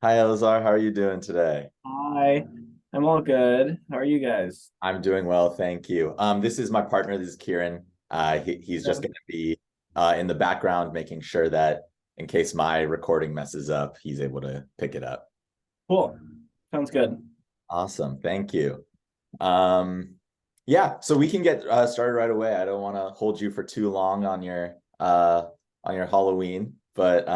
Hi, Elazar. How are you doing today? Hi, I'm all good. How are you guys? I'm doing well, thank you. This is my partner. This is Kiran. He's just Good. going to be in the background, making sure that in case my recording messes up, he's able to pick it up. Cool. Sounds good. Awesome, thank you. Um, yeah, so we can get started right away. I don't want to hold you for too long on your Halloween, but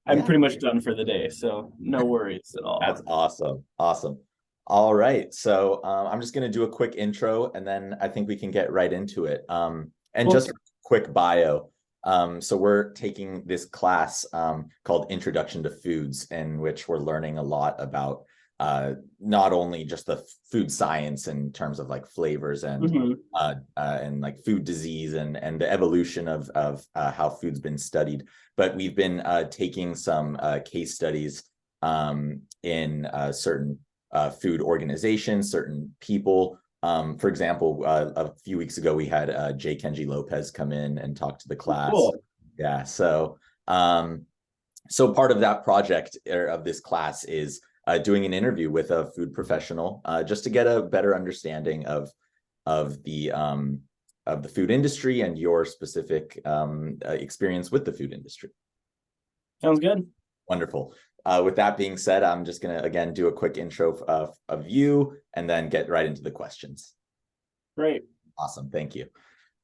I'm yeah. pretty much done for the day, so no worries at That's all. awesome. Awesome. All right. So I'm just going to do a quick intro and then I think we can get right into it. And just Cool. a quick bio. So we're taking this class called Introduction to Foods, in which we're learning a lot about not only just the food science in terms of like flavors Hmm. and like food disease and the evolution of how food's been studied, but we've been taking some case studies in certain food organizations, certain people. For example, a few weeks ago, we had J. Kenji Lopez come in and talk to the class. Cool. Yeah, so part of that project or of this class is doing an interview with a food professional just to get a better understanding of the food industry and your specific experience with the food industry. Sounds good. Wonderful. With that being said, I'm just going to again do a quick intro of you and then get right into the questions. Great. Awesome. Thank you.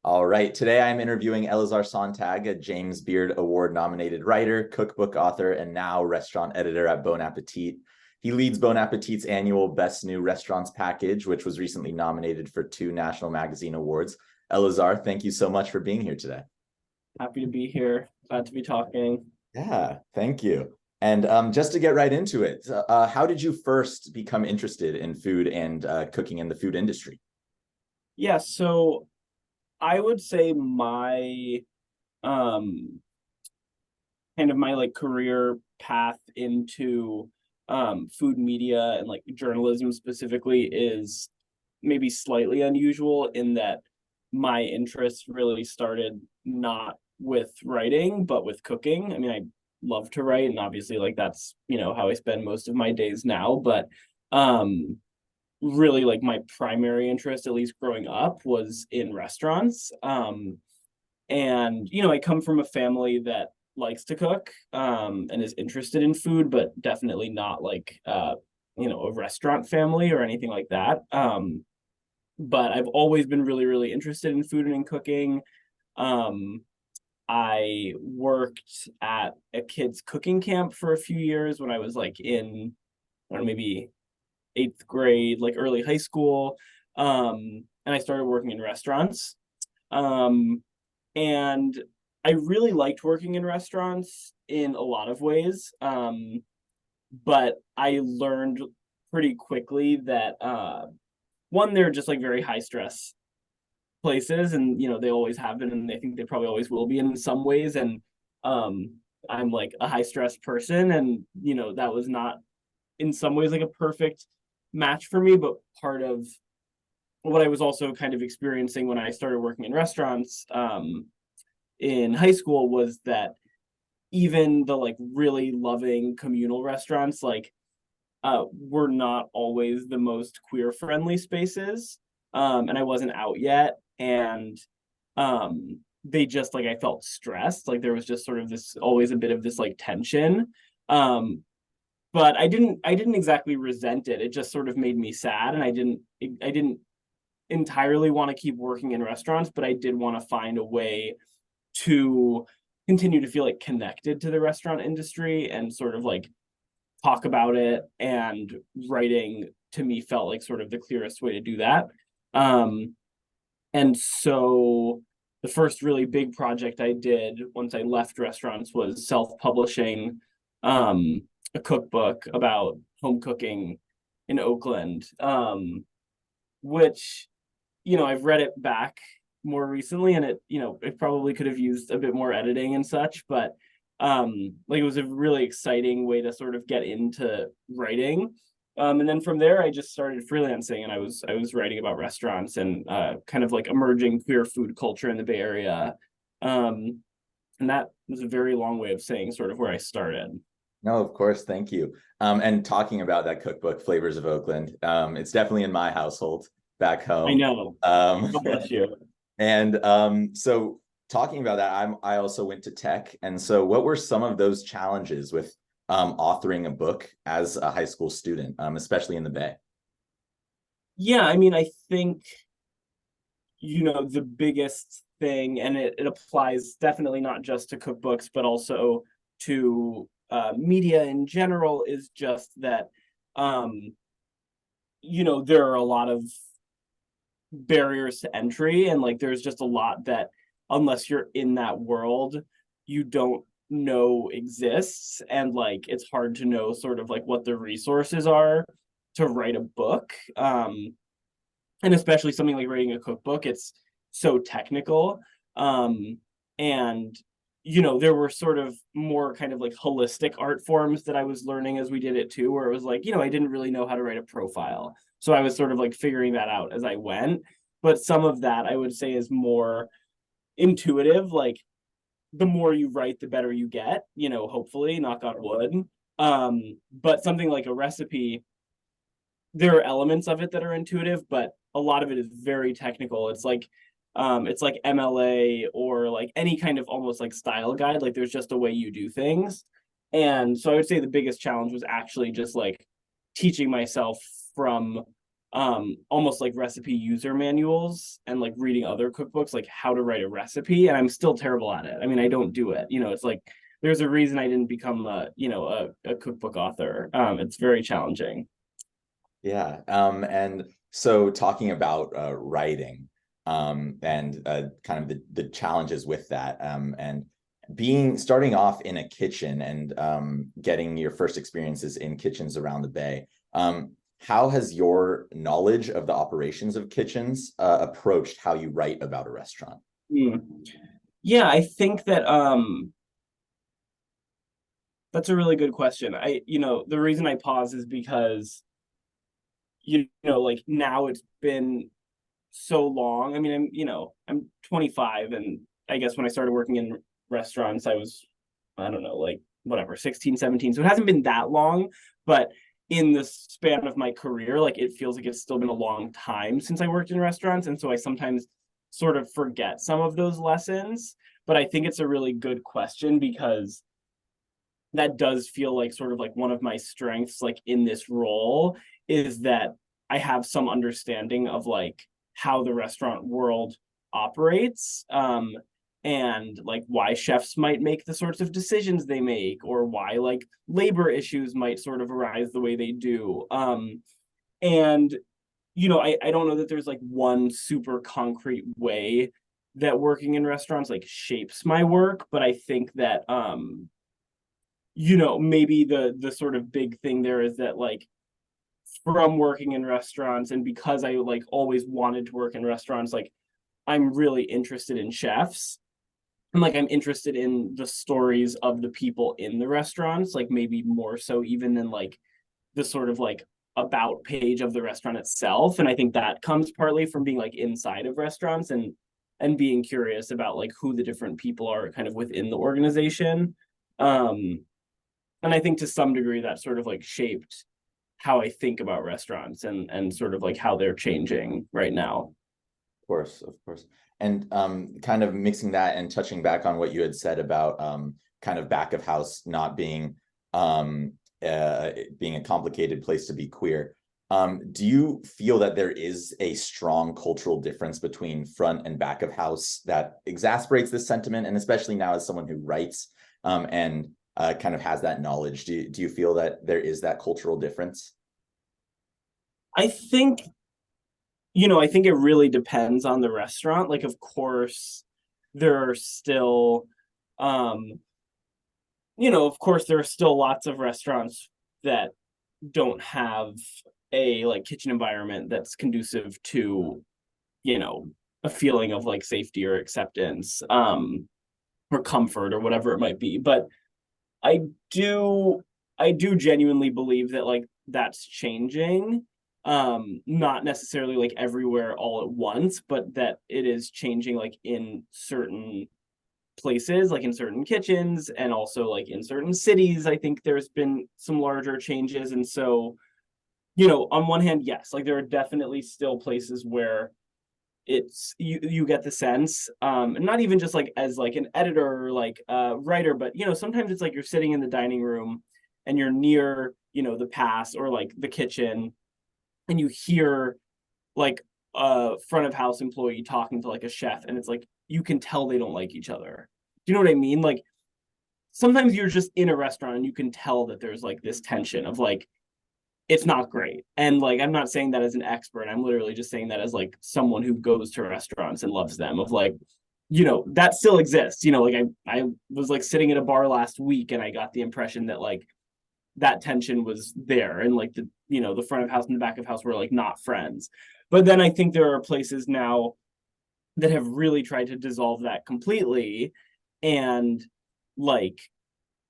All right. Today I'm interviewing Elazar Sontag, a James Beard Award nominated writer, cookbook author, and now restaurant editor at Bon Appetit. He leads Bon Appetit's annual Best New Restaurants package, which was recently nominated for 2 National Magazine Awards. Elazar, thank you so much for being here today. Happy to be here. Glad to be talking. Yeah, thank you. And just to get right into it, how did you first become interested in food and cooking in the food industry? Yeah, so I would say my um kind of my like career path into food media and like journalism specifically is maybe slightly unusual in that my interest really started not with writing but with cooking. I mean, I love to write, and obviously like that's, how I spend most of my days now, but um really like my primary interest, at least growing up, was in restaurants. And I come from a family that likes to cook, and is interested in food, but definitely not like a restaurant family or anything like that. But I've always been really, really interested in food and in cooking. um I worked at a kids cooking camp for a few years when I was like in, I don't know, maybe eighth grade, like early high school. And I started working in restaurants. um and I really liked working in restaurants in a lot of ways. But I learned pretty quickly that one, they're just like very high stress places, and they always have been, and I think they probably always will be in some ways. And um I'm like a high stress person, and that was not in some ways like a perfect match for me. But part of what I was also kind of experiencing when I started working in restaurants in high school was that even the like really loving communal restaurants, like were not always the most queer friendly spaces. And I wasn't out yet, and they just like, I felt stressed, like there was just sort of this, always a bit of this like tension. Um but I didn't exactly resent it. It just sort of made me sad, and I didn't entirely want to keep working in restaurants, but I did want to find a way to continue to feel like connected to the restaurant industry and sort of like talk about it. And writing to me felt like sort of the clearest way to do that. Um, and so the first really big project I did once I left restaurants was self-publishing a cookbook about home cooking in Oakland, which, I've read it back more recently, and it probably could have used a bit more editing and such, but like it was a really exciting way to sort of get into writing. And then from there I just started freelancing, and I was writing about restaurants and kind of like emerging queer food culture in the Bay Area. And that was a very long way of saying sort of where I started. No, of course, thank you. And talking about that cookbook, Flavors of Oakland, it's definitely in my household back I home. know. Um, God bless you. and so talking about that, I also went to tech. And so what were some of those challenges with authoring a book as a high school student, especially in the Bay? Yeah, I mean, I think, the biggest thing, and it applies definitely not just to cookbooks, but also to media in general, is just that, um, there are a lot of barriers to entry, and like there's just a lot that, unless you're in that world, you don't know exists, and like it's hard to know sort of like what the resources are to write a book. And especially something like writing a cookbook, it's so technical. And there were sort of more kind of like holistic art forms that I was learning as we did it too, where it was like, I didn't really know how to write a profile, so I was sort of like figuring that out as I went. But some of that I would say is more intuitive, like the more you write the better you get, hopefully, knock on wood. But something like a recipe, there are elements of it that are intuitive, but a lot of it is very technical. It's like MLA, or like any kind of almost like style guide. Like there's just a way you do things. And so I would say the biggest challenge was actually just like teaching myself from almost like recipe user manuals, and like reading other cookbooks, like how to write a recipe. And I'm still terrible at it. I mean, I don't do it. It's like there's a reason I didn't become a cookbook author. It's very challenging. Yeah. And so talking about writing and kind of the challenges with that, and starting off in a kitchen and getting your first experiences in kitchens around the Bay. How has your knowledge of the operations of kitchens approached how you write about a restaurant? Yeah, I think that that's a really good question. The reason I pause is because like now it's been so long. I mean, I'm 25, and I guess when I started working in restaurants, I was, I don't know, like whatever, 16, 17. So it hasn't been that long, but in the span of my career, like it feels like it's still been a long time since I worked in restaurants. And so I sometimes sort of forget some of those lessons. But I think it's a really good question, because that does feel like sort of like one of my strengths, like in this role, is that I have some understanding of like how the restaurant world operates, and like why chefs might make the sorts of decisions they make, or why like labor issues might sort of arise the way they do. And I don't know that there's like one super concrete way that working in restaurants like shapes my work, but I think that maybe the sort of big thing there is that, like, from working in restaurants, and because I like always wanted to work in restaurants, like I'm really interested in chefs, and like I'm interested in the stories of the people in the restaurants, like maybe more so even than like the sort of like about page of the restaurant itself. And I think that comes partly from being like inside of restaurants, and being curious about like who the different people are kind of within the organization. And I think to some degree that sort of like shaped how I think about restaurants, and sort of like how they're changing right now. Of course, of course. And kind of mixing that and touching back on what you had said about kind of back of house not being a complicated place to be queer. Do you feel that there is a strong cultural difference between front and back of house that exasperates this sentiment? And especially now as someone who writes and kind of has that knowledge, do you feel that there is that cultural difference? I think, I think it really depends on the restaurant. Like, of course, there are still, um, of course, there are still lots of restaurants that don't have a like kitchen environment that's conducive to, you know, a feeling of like safety or acceptance, or comfort or whatever it might be. But I do I do genuinely believe that like that's changing. Not necessarily like everywhere all at once, but that it is changing like in certain places, like in certain kitchens, and also like in certain cities, I think there's been some larger changes. And so, on one hand, yes, like there are definitely still places where it's you get the sense, and not even just like as like an editor or like a writer, but sometimes it's like you're sitting in the dining room and you're near the pass or like the kitchen, and you hear like a front of house employee talking to like a chef, and it's like you can tell they don't like each other. Do you know what I mean? Like sometimes you're just in a restaurant and you can tell that there's like this tension of like it's not great. And like I'm not saying that as an expert. I'm literally just saying that as like someone who goes to restaurants and loves them, of like, that still exists. Like I was like sitting at a bar last week and I got the impression that like that tension was there, and like the front of house and the back of house were like not friends. But then I think there are places now that have really tried to dissolve that completely, and like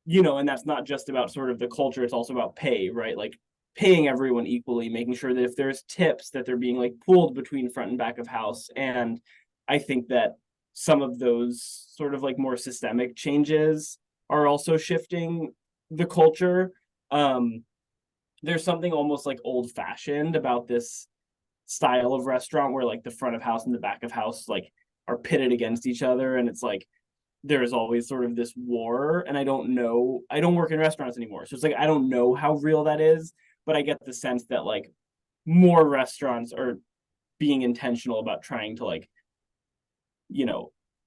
and that's not just about sort of the culture, it's also about pay, right? Like paying everyone equally, making sure that if there's tips that they're being like pooled between front and back of house. And I think that some of those sort of like more systemic changes are also shifting the culture. There's something almost like old fashioned about this style of restaurant where like the front of house and the back of house like are pitted against each other, and it's like there's always sort of this war. And I don't work in restaurants anymore, so it's like I don't know how real that is, but I get the sense that like more restaurants are being intentional about trying to like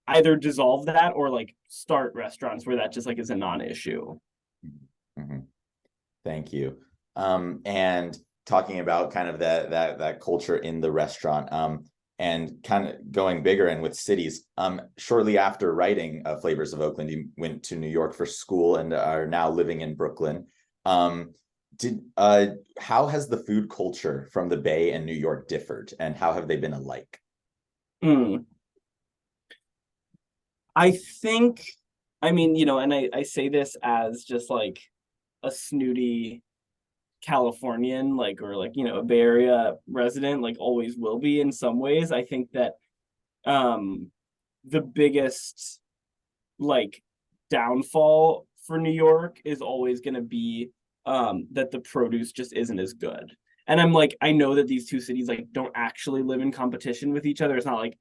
either dissolve that or like start restaurants where that just like is a non-issue. Mm-hmm. Thank you. And talking about kind of that culture in the restaurant, and kind of going bigger and with cities. Shortly after writing Flavors of Oakland, you went to New York for school and are now living in Brooklyn. How has the food culture from the Bay and New York differed, and how have they been alike? I think, and I say this as just like a snooty Californian, like, or like, a Bay Area resident, like always will be in some ways. I think that the biggest like downfall for New York is always going to be that the produce just isn't as good. And I'm like, I know that these two cities like don't actually live in competition with each other. It's not like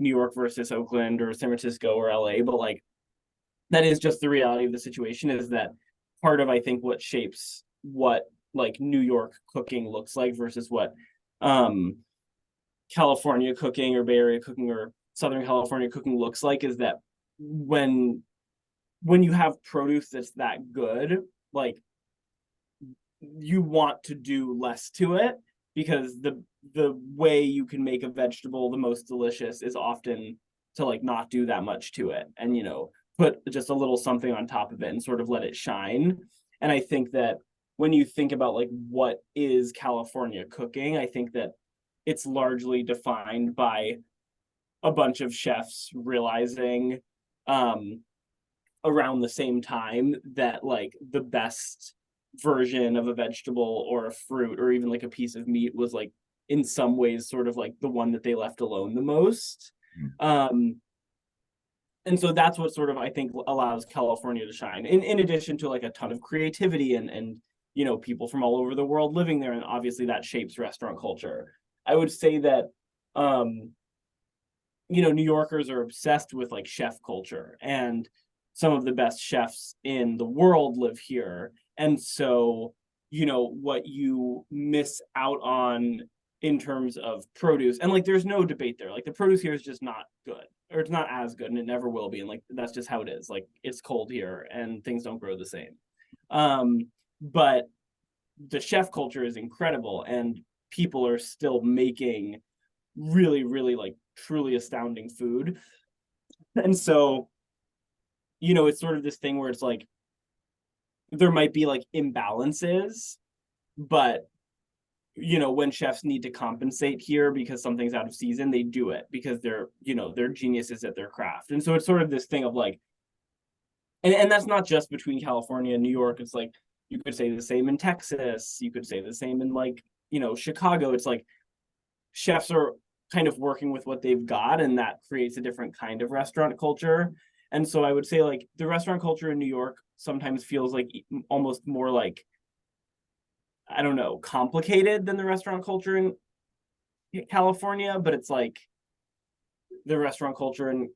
New York versus Oakland or San Francisco or LA, but like that is just the reality of the situation, is that part of I think what shapes what like New York cooking looks like versus what California cooking or Bay Area cooking or Southern California cooking looks like is that when you have produce that's that good, like you want to do less to it, because the way you can make a vegetable the most delicious is often to like not do that much to it, and put just a little something on top of it and sort of let it shine. And I think that when you think about like what is California cooking, I think that it's largely defined by a bunch of chefs realizing around the same time that like the best version of a vegetable or a fruit or even like a piece of meat was like in some ways sort of like the one that they left alone the most. And so that's what sort of I think allows California to shine, in addition to like a ton of creativity and people from all over the world living there, and obviously that shapes restaurant culture. I would say that New Yorkers are obsessed with like chef culture, and some of the best chefs in the world live here. And so what you miss out on in terms of produce, and like there's no debate there, like the produce here is just not good, or it's not as good, and it never will be, and like that's just how it is. Like it's cold here and things don't grow the same. But the chef culture is incredible, and people are still making really, really like truly astounding food. And so it's sort of this thing where it's like there might be like imbalances, but when chefs need to compensate here because something's out of season, they do it because they're geniuses at their craft. And so it's sort of this thing of like, and that's not just between California and New York. It's like you could say the same in Texas, you could say the same in like Chicago. It's like chefs are kind of working with what they've got, and that creates a different kind of restaurant culture. And so I would say like the restaurant culture in New York sometimes feels like almost more like, I don't know, complicated than the restaurant culture in California, but it's like the restaurant culture in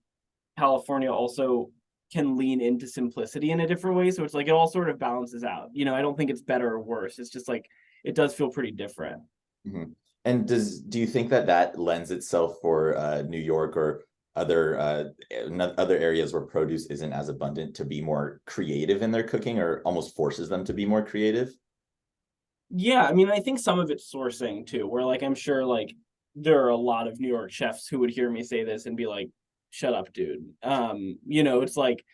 California also can lean into simplicity in a different way. So it's like it all sort of balances out. You know, I don't think it's better or worse. It's just like it does feel pretty different. Mhm. And do you think that that lends itself for New York or other areas where produce isn't as abundant to be more creative in their cooking, or almost forces them to be more creative? Yeah, I mean, I think some of it's sourcing too, where like I'm sure like there are a lot of New York chefs who would hear me say this and be like, "Shut up, dude." You know, it's like,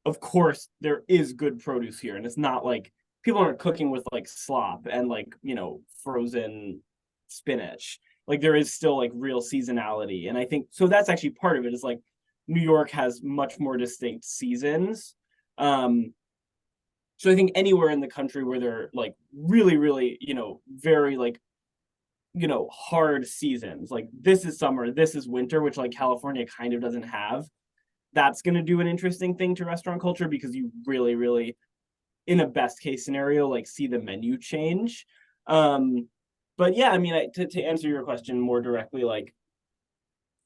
of course there is good produce here, and it's not like people aren't cooking with like slop and like, you know, frozen spinach. Like there is still like real seasonality, and I think so that's actually part of it is like New York has much more distinct seasons. Um, so I think anywhere in the country where they're like really, really, you know, very like, you know, hard seasons, like this is summer, this is winter, which like California kind of doesn't have, that's going to do an interesting thing to restaurant culture because you really, really, in a best case scenario, like see the menu change. Um, but yeah, I mean, to answer your question more directly, like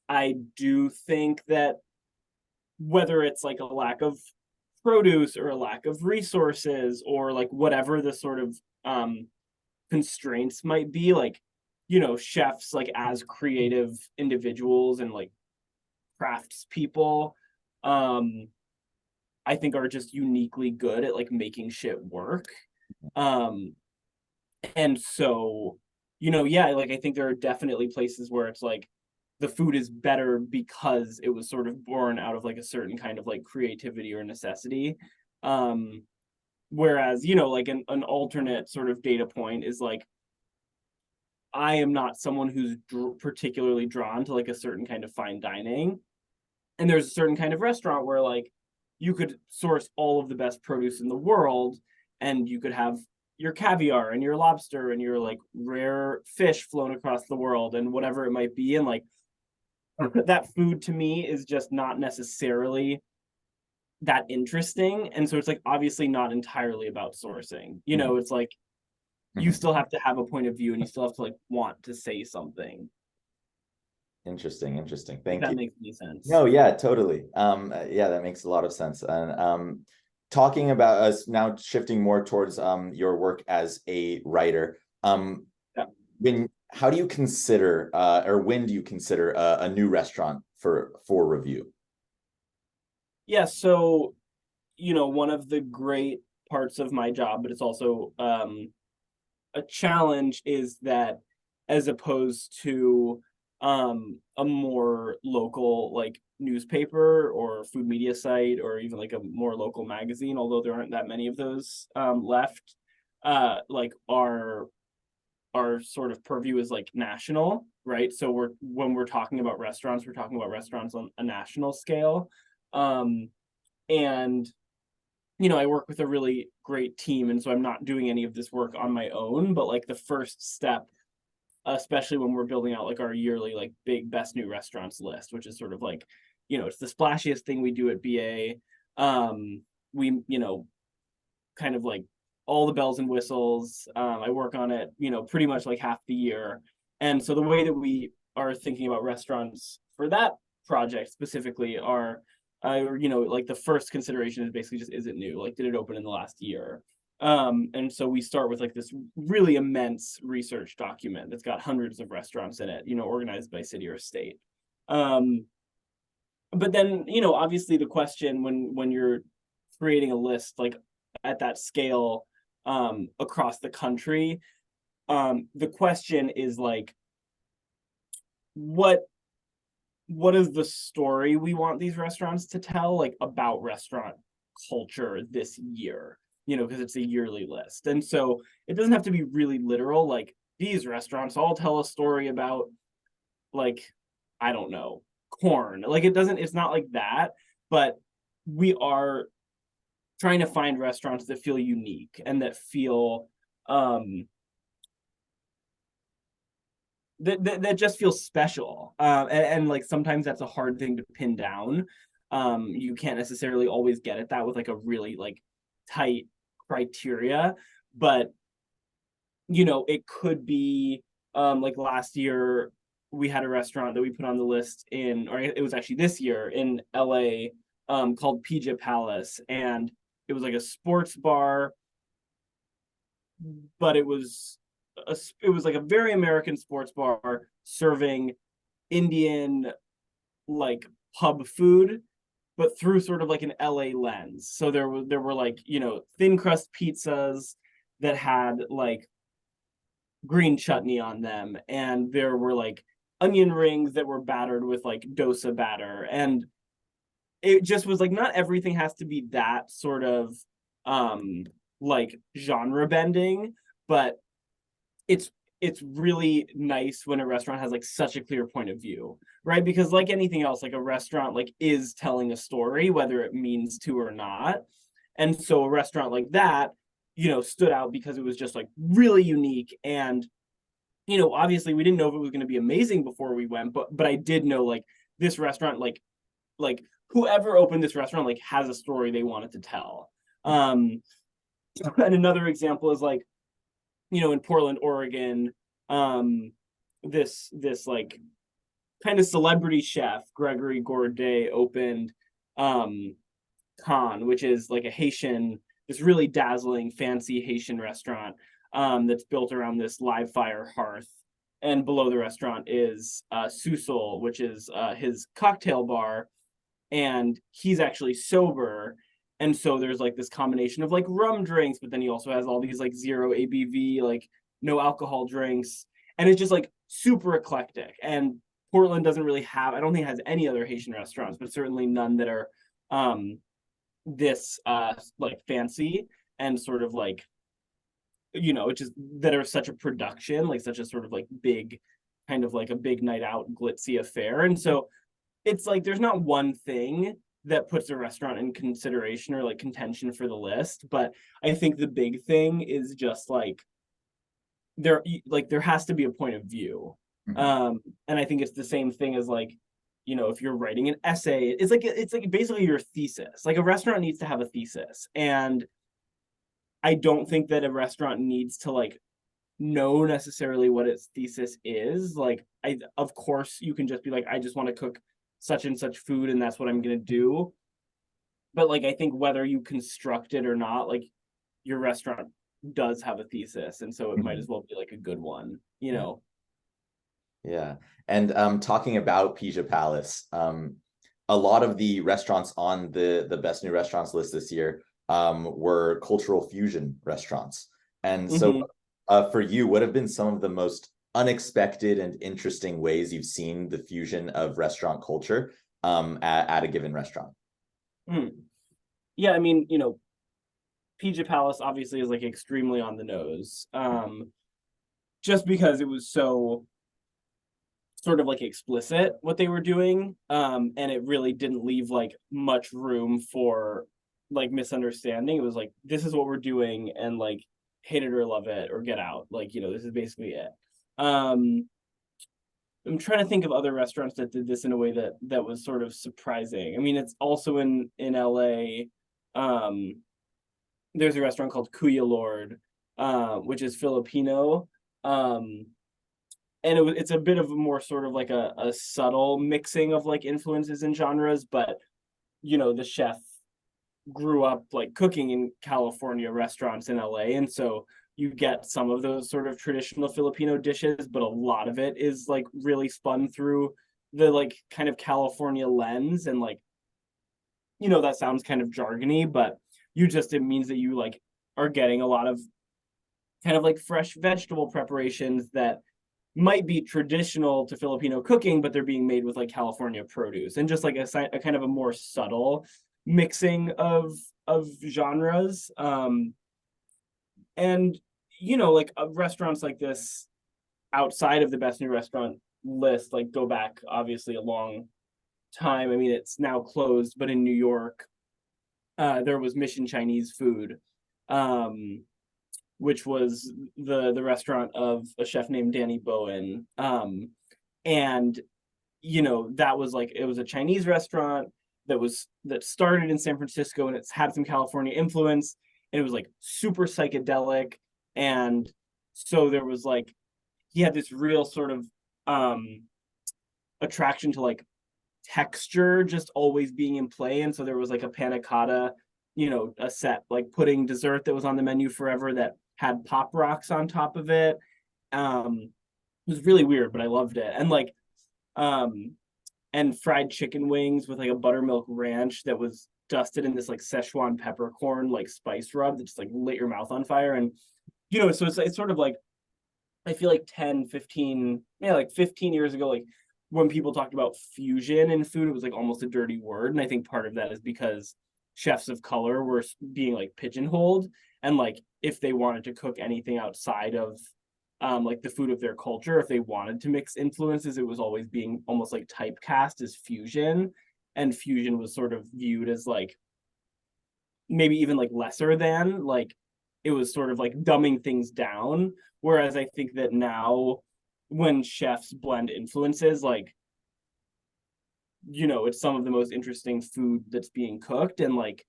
I do think that whether it's like a lack of produce or a lack of resources or like whatever the sort of constraints might be, like, you know, chefs like as creative individuals and like crafts people, um I think are just uniquely good at like making shit work. um and so, you know, yeah, like I think there are definitely places where it's like the food is better because it was sort of born out of like a certain kind of like creativity or necessity. um Whereas, you know, like an alternate sort of data point is like I am not someone who's particularly drawn to like a certain kind of fine dining. And there's a certain kind of restaurant where like you could source all of the best produce in the world and you could have your caviar and your lobster and your like rare fish flown across the world and whatever it might be. And like that food to me is just not necessarily that interesting. And so it's like obviously not entirely about sourcing. You know, it's like you Mhm. still have to have a point of view and you still have to like want to say something, Interesting, interesting. if Thank that you. makes any sense. No, yeah, totally. Yeah, that makes a lot of sense. And talking about us now shifting more towards your work as a writer, Yeah. how do you consider or when do you consider a new restaurant for review? Yeah, so you know, one of the great parts of my job, but it's also a challenge, is that as opposed to a more local like newspaper or food media site or even like a more local magazine, although there aren't that many of those left, like our sort of purview is like national, right? So we're when we're talking about restaurants, we're talking about restaurants on a national scale. Um, and you know, I work with a really great team, and so I'm not doing any of this work on my own, but like the first step, especially when we're building out like our yearly like big best new restaurants list, which is sort of like, you know, it's the splashiest thing we do at BA. We, you know, kind of like all the bells and whistles. I work on it, you know, pretty much like half the year. And so the way that we are thinking about restaurants for that project specifically are, you know, like the first consideration is basically just, is it new? Like, did it open in the last year? And so we start with like this really immense research document that's got hundreds of restaurants in it, you know, organized by city or state. Um, but then, you know, obviously the question when you're creating a list like at that scale across the country, the question is like, what what is the story we want these restaurants to tell, like about restaurant culture this year, you know, because it's a yearly list. And so it doesn't have to be really literal, like these restaurants all tell a story about like, I don't know, corn. Like it doesn't, it's not like that, but we are trying to find restaurants that feel unique and that feel um that just feels special. And like sometimes that's a hard thing to pin down. You can't necessarily always get at that with like a really like tight criteria, but it could be like last year we had a restaurant that we put on the list or it was actually this year in LA, called Pija Palace, and it was like a sports bar, but it was like a very American sports bar serving Indian like pub food, but through sort of like an LA lens. So there were like, thin crust pizzas that had like green chutney on them, and there were like onion rings that were battered with like dosa batter, and it just was like not everything has to be that sort of like genre bending, but it's really nice when a restaurant has like such a clear point of view, right? Because like anything else, like a restaurant like is telling a story whether it means to or not. And so a restaurant like that, stood out because it was just like really unique. And obviously we didn't know if it was going to be amazing before we went, but I did know like this restaurant, like whoever opened this restaurant like has a story they wanted to tell. And another example is like, in Portland, Oregon, this like kind of celebrity chef Gregory Gourdet opened Khan, which is like a Haitian, this really dazzling, fancy Haitian restaurant that's built around this live fire hearth. And below the restaurant is Susel, which is his cocktail bar, and he's actually sober. And so there's like this combination of like rum drinks, but then he also has all these like 0 ABV, like no alcohol drinks. And it's just like super eclectic. And Portland doesn't really have, I don't think it has any other Haitian restaurants, but certainly none that are this like fancy and sort of like, just that are such a production, like such a sort of like big, kind of like a big night out glitzy affair. And so it's like there's not one thing that puts a restaurant in consideration or like contention for the list, but I think the big thing is just like there has to be a point of view. And I think it's the same thing as like, if you're writing an essay, it's like basically your thesis. Like a restaurant needs to have a thesis, and I don't think that a restaurant needs to like know necessarily what its thesis is. Like of course you can just be like, I just want to cook such and such food and that's what I'm going to do. But like I think whether you construct it or not, like your restaurant does have a thesis, and so it might as well be like a good one. Yeah. And talking about Pija Palace, a lot of the restaurants on the best new restaurants list this year were cultural fusion restaurants. And so for you, what have been some of the most unexpected and interesting ways you've seen the fusion of restaurant culture at a given restaurant? Yeah, I mean, Pija Palace obviously is like extremely on the nose, just because it was so sort of like explicit what they were doing, and it really didn't leave like much room for like misunderstanding. It was like, this is what we're doing, and like hate it or love it or get out. Like, this is basically it. I'm trying to think of other restaurants that did this in a way that was sort of surprising. I mean, it's also in LA. There's a restaurant called Kuya Lord, which is Filipino. And it's a bit of a more sort of like a subtle mixing of like influences and genres, but the chef grew up like cooking in California restaurants in LA, and so you get some of those sort of traditional Filipino dishes, but a lot of it is like really spun through the like kind of California lens. And like, that sounds kind of jargony, but it means that you like are getting a lot of kind of like fresh vegetable preparations that might be traditional to Filipino cooking, but they're being made with like California produce, and just like a kind of a more subtle mixing of genres. And like restaurants like this outside of the best new restaurant list like go back obviously a long time. I mean, it's now closed, but in New York there was Mission Chinese Food, which was the restaurant of a chef named Danny Bowen. And that was like, it was a Chinese restaurant that started in San Francisco, and it's had some California influence, and it was like super psychedelic. And so there was like, he had this real sort of attraction to like texture just always being in play. And so there was like a panna cotta, a set like pudding dessert that was on the menu forever that had pop rocks on top of it. It was really weird, but I loved it. And like and fried chicken wings with like a buttermilk ranch that was dusted in this like Szechuan peppercorn like spice rub that just like lit your mouth on fire. And so it's sort of like, I feel like 10, 15, like 15 years ago, like when people talked about fusion in food, it was like almost a dirty word. And I think part of that is because chefs of color were being like pigeonholed, and like if they wanted to cook anything outside of like the food of their culture, if they wanted to mix influences, it was always being almost like typecast as fusion. And fusion was sort of viewed as like maybe even like lesser than, like it was sort of like dumbing things down. Whereas I think that now when chefs blend influences, like, it's some of the most interesting food that's being cooked. And like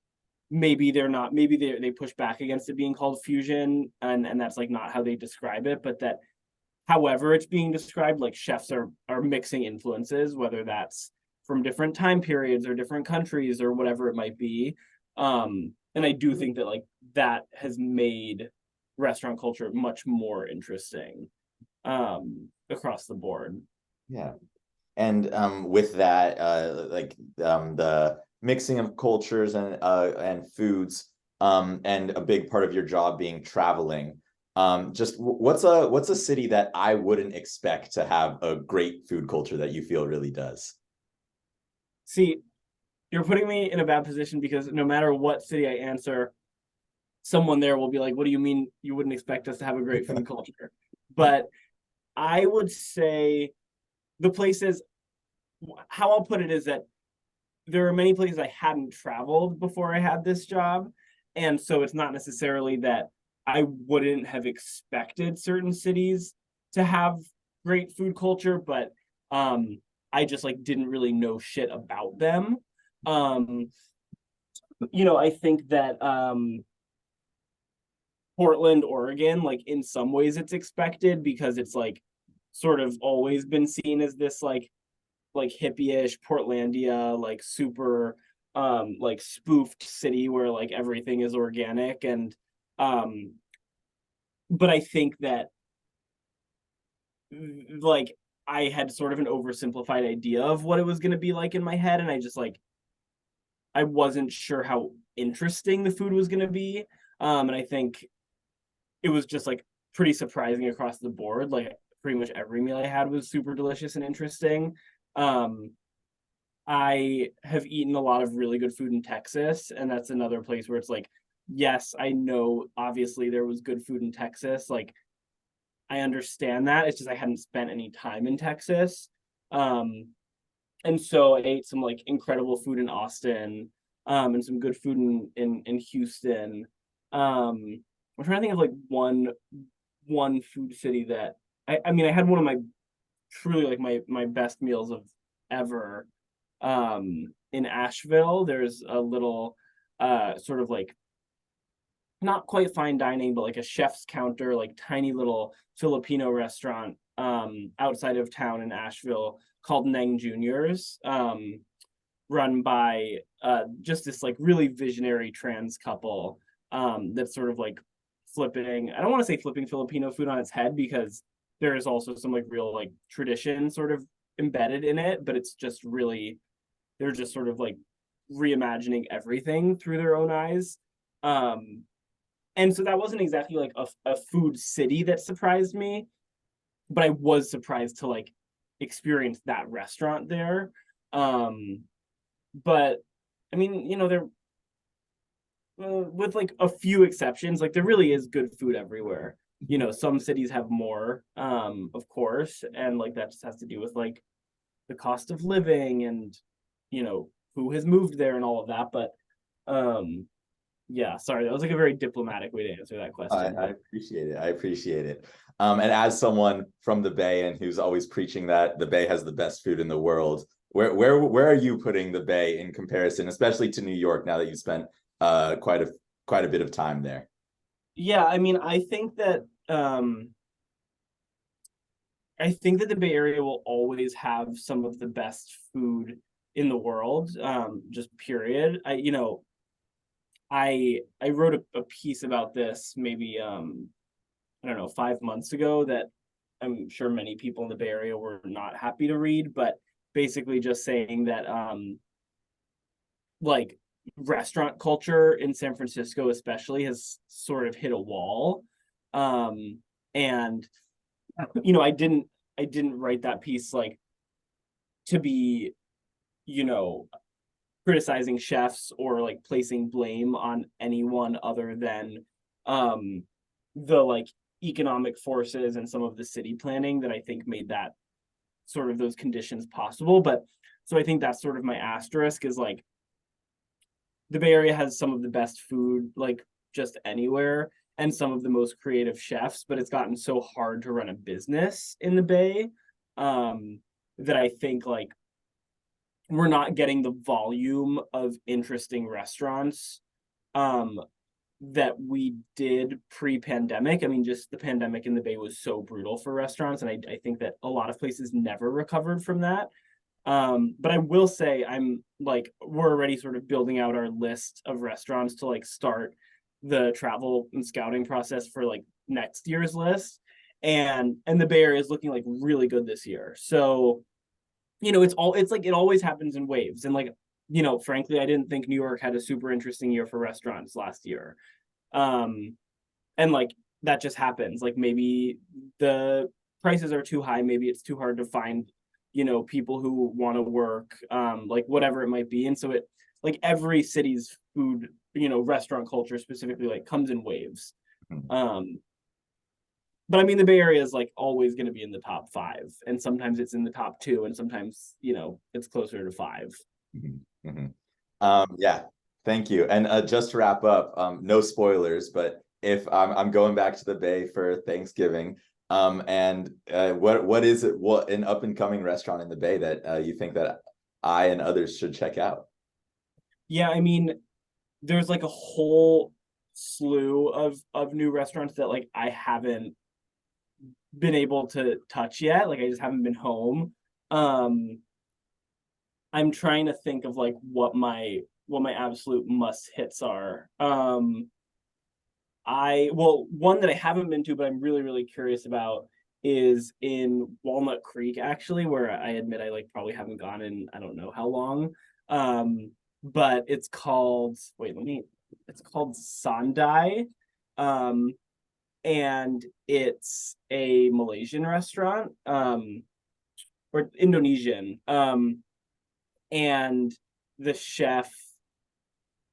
maybe they push back against it being called fusion, and that's like not how they describe it, but that however it's being described, like chefs are mixing influences, whether that's from different time periods or different countries or whatever it might be. And I do think that like that has made restaurant culture much more interesting across the board. Yeah. And with that, the mixing of cultures and foods, and a big part of your job being traveling. Just what's a city that I wouldn't expect to have a great food culture that you feel really does? See, you're putting me in a bad position because no matter what city I answer, someone there will be like, what do you mean you wouldn't expect us to have a great food culture? But I would say the places, how I'll put it is that there are many places I hadn't traveled before I had this job. And so it's not necessarily that I wouldn't have expected certain cities to have great food culture, but I just like didn't really know shit about them. I think that Portland, Oregon, like in some ways it's expected because it's like sort of always been seen as this like hippie-ish Portlandia, like super like spoofed city where like everything is organic. And but I think that like I had sort of an oversimplified idea of what it was going to be like in my head, and I just like I wasn't sure how interesting the food was going to be. And I think it was just like pretty surprising across the board. Like pretty much every meal I had was super delicious and interesting. I have eaten a lot of really good food in Texas, and that's another place where it's like, yes, I know obviously there was good food in Texas. Like I understand that. It's just I hadn't spent any time in Texas. And so I ate some like incredible food in Austin, and some good food in Houston. I'm trying to think of like one food city that I mean I had one of my truly like my best meals of ever in Asheville. There's a little sort of like not quite fine dining, but like a chef's counter, like tiny little Filipino restaurant outside of town in Asheville called Neng Juniors, run by just this like really visionary trans couple that's sort of like flipping, I don't want to say flipping Filipino food on its head, because there is also some like real like tradition sort of embedded in it, but it's just really, they're just sort of like reimagining everything through their own eyes. And so that wasn't exactly like a food city that surprised me, but I was surprised to like experience that restaurant there. But I mean, there with like a few exceptions, like there really is good food everywhere. Some cities have more, of course, and like that just has to do with like the cost of living and who has moved there and all of that. But yeah, sorry, that was like a very diplomatic way to answer that question. I appreciate it. I appreciate it. And as someone from the Bay and who's always preaching that the Bay has the best food in the world, where are you putting the Bay in comparison, especially to New York, now that you've spent quite a bit of time there? Yeah, I mean, I think that the Bay Area will always have some of the best food in the world, just period. I wrote a piece about this maybe I don't know, 5 months ago that I'm sure many people in the Bay Area were not happy to read, but basically just saying that like restaurant culture in San Francisco especially has sort of hit a wall. And I didn't write that piece like to be, you know, criticizing chefs or like placing blame on anyone other than the like economic forces and some of the city planning that I think made that sort of those conditions possible. But so I think that's sort of my asterisk is like the Bay Area has some of the best food like just anywhere and some of the most creative chefs, but it's gotten so hard to run a business in the Bay that I think like we're not getting the volume of interesting restaurants that we did pre-pandemic. I mean, just the pandemic in the Bay was so brutal for restaurants, and I think that a lot of places never recovered from that. But I will say I'm like we're already sort of building out our list of restaurants to like start the travel and scouting process for like next year's list. And the Bay Area is looking like really good this year. So, it's like it always happens in waves. And like, frankly, I didn't think New York had a super interesting year for restaurants last year. And like that just happens. Like maybe the prices are too high, maybe it's too hard to find, people who want to work, like whatever it might be. And so it like every city's food, restaurant culture specifically like comes in waves. But I mean, the Bay Area is like always going to be in the top 5, and sometimes it's in the top 2, and sometimes it's closer to 5. Mm-hmm. Yeah, thank you. And just to wrap up, no spoilers, but if I'm going back to the Bay for Thanksgiving, and what is it? What an up and coming restaurant in the Bay that you think that I and others should check out? Yeah, I mean, there's like a whole slew of new restaurants that like I haven't been able to touch yet. Like I just haven't been home. I'm trying to think of like what my absolute must hits are. One that I haven't been to, but I'm really, really curious about is in Walnut Creek, actually, where I admit I like probably haven't gone in I don't know how long. But it's called it's called Sandai. And it's a Malaysian restaurant, or Indonesian. And the chef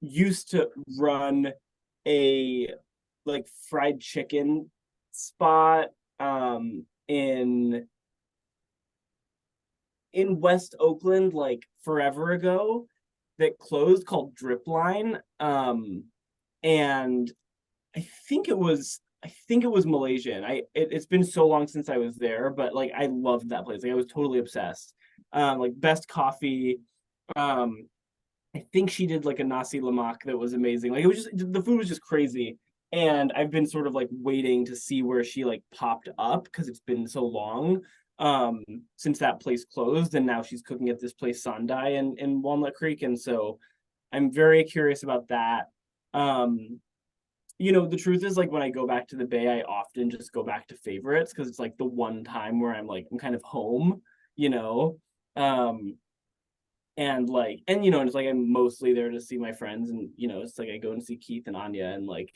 used to run a like fried chicken spot in West Oakland like forever ago that closed, called Dripline. And I think it was Malaysian. It's been so long since I was there, but like I loved that place. Like I was totally obsessed. Like best coffee. I think she did like a nasi lemak that was amazing. Like it was just the food was just crazy. And I've been sort of like waiting to see where she like popped up because it's been so long since that place closed, and now she's cooking at this place Sandai in Walnut Creek. And so I'm very curious about that. The truth is like when I go back to the Bay, I often just go back to favorites because it's like the one time where I'm kind of home, you know. And it's like I'm mostly there to see my friends, and it's like I go and see Keith and Anya, and like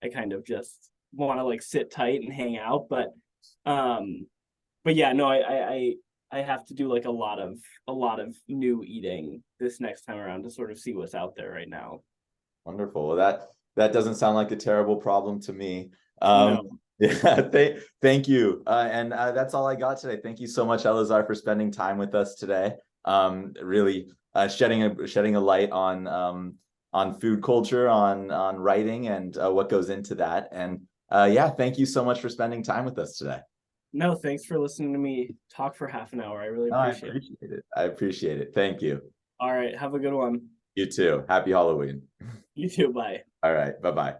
I kind of just want to like sit tight and hang out. But yeah, no, I have to do like a lot of new eating this next time around to sort of see what's out there right now. Wonderful. Well, that doesn't sound like a terrible problem to me. No. Yeah, thank you. And that's all I got today. Thank you so much, Elazar, for spending time with us today. Really shedding a light on food culture, on writing, and what goes into that. And yeah, thank you so much for spending time with us today. No, thanks for listening to me talk for half an hour. I really No, I appreciate it. appreciate it. I appreciate it. Thank you. All right, have a good one. You too. Happy Halloween. You too. Bye. All right. Bye-bye.